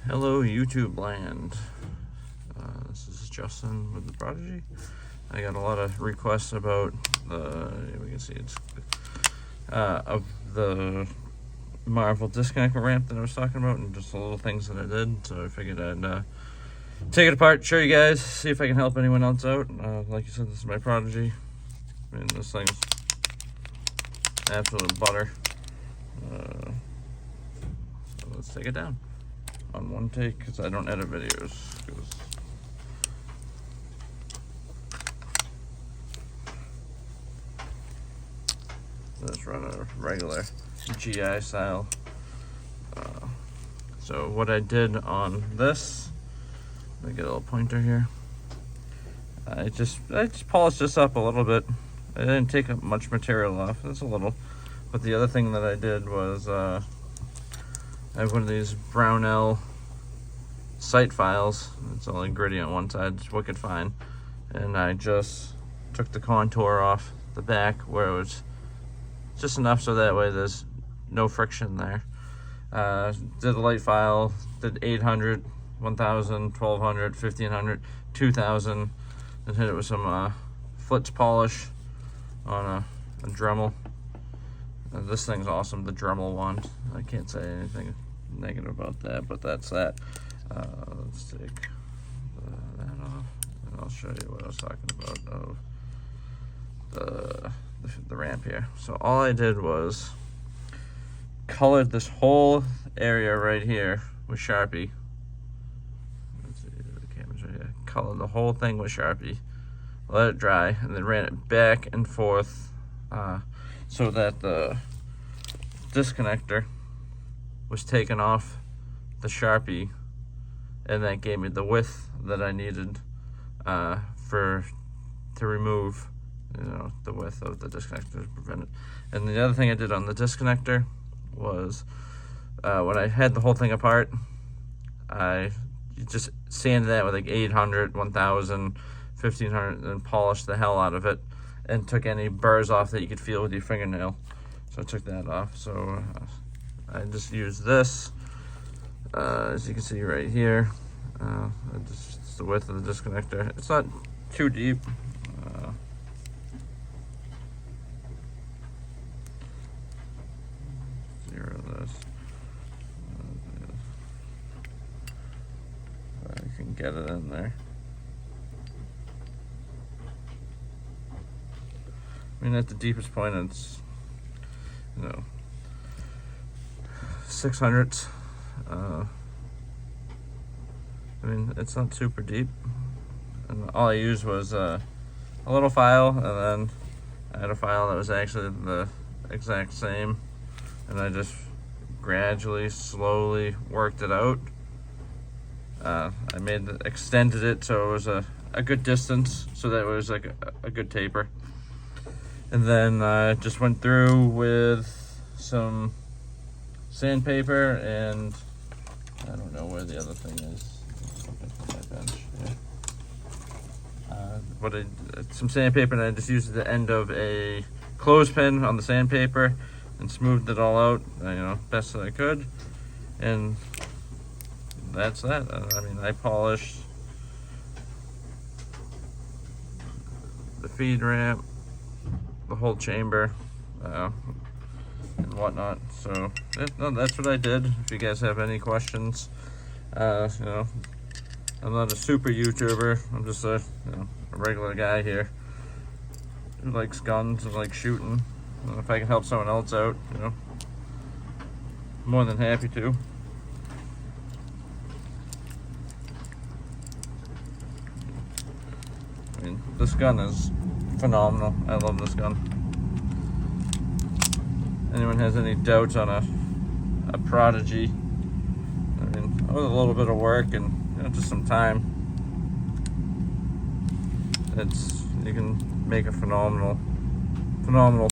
Hello YouTube land. This is Justin with the Prodigy. I got a lot of requests about we can see it's of the Marvel disconnect ramp that I was talking about, and just the little things that I did. So I figured I'd take it apart, show you guys, see if I can help anyone else out. Like you said, this is my Prodigy. I mean, this thing's absolute butter. So let's take it down on one take, because I don't edit videos. Let's run a regular GI style. So what I did on this, let me get a little pointer here. I just polished this up a little bit. I didn't take much material off, just a little. But the other thing that I did was I have one of these Brownell site files. It's only gritty on one side, it's wicked fine. And I just took the contour off the back where it was just enough so that way there's no friction there. Did a light file, did 800, 1000, 1200, 1500, 2000, and hit it with some Flitz polish on a Dremel. This thing's awesome, the Dremel one. I can't say anything negative about that, but that's that. Let's take that off, and I'll show you what I was talking about of the ramp here. So all I did was colored this whole area right here with Sharpie. Let's see, the camera's right here. Colored the whole thing with Sharpie, let it dry, and then ran it back and forth so that the disconnector was taken off the Sharpie, and that gave me the width that I needed to remove, the width of the disconnector to prevent it. And the other thing I did on the disconnector was when I had the whole thing apart, I just sanded that with like 800, 1000, 1500, and polished the hell out of it, and took any burrs off that you could feel with your fingernail. So I took that off. So I just used this, as you can see right here. It's the width of the disconnector. It's not too deep. Zero this. I can get it in there. I mean, at the deepest point, it's 600ths. I mean, it's not super deep. And all I used was a little file, and then I had a file that was actually the exact same, and I just gradually, slowly worked it out. I extended it so it was a good distance, so that it was like a good taper. And then I just went through with some sandpaper, and I don't know where the other thing is. My bench. Yeah. Some sandpaper, and I just used the end of a clothespin on the sandpaper and smoothed it all out, best that I could. And that's that. I mean, I polished the feed ramp, the whole chamber, and whatnot. So that's what I did. If you guys have any questions, I'm not a super YouTuber. I'm just a regular guy here who likes guns and likes shooting. And if I can help someone else out, more than happy to. I mean, this gun is phenomenal. I love this gun. Anyone has any doubts on a Prodigy, I mean, with a little bit of work and just some time, you can make a phenomenal